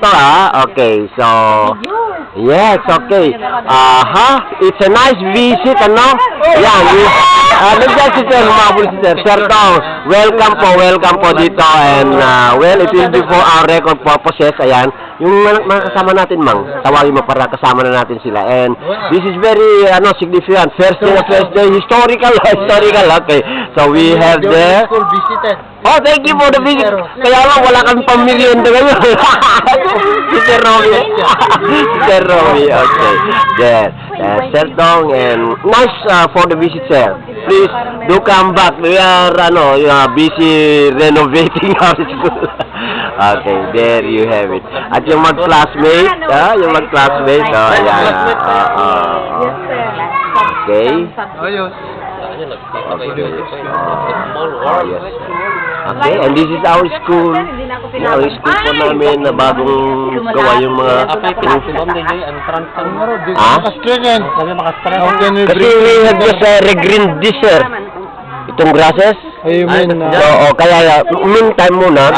to, Okay, so... Yes, okay. It's a nice visit, ano? Yan, nandiyan si Sir, humabol si Sir. Sir Tong, welcome po dito. And, well, it will be for our record purposes. Ayan, yung mga kasama natin, Mang, tawagin mo para kasama na natin sila. And this is very, significant. First day, historical, okay. So we have the... Oh, thank you for the visit. Kaya lang, wala kang pamilyon na ngayon. Si Sir Romy. Sir Romy, okay. Yes. Sir Tong, and nice for the visit, sir. Please, do come back. We are, busy renovating our school. Okay, there you have it. At yung mag-classmate, ayan. Okay. Okay, and this is our school. Our school po namin na bagong gawa yung mga... Kasi we have just regreen this, sir. Itong grasses. Ayun, kaya meantime muna.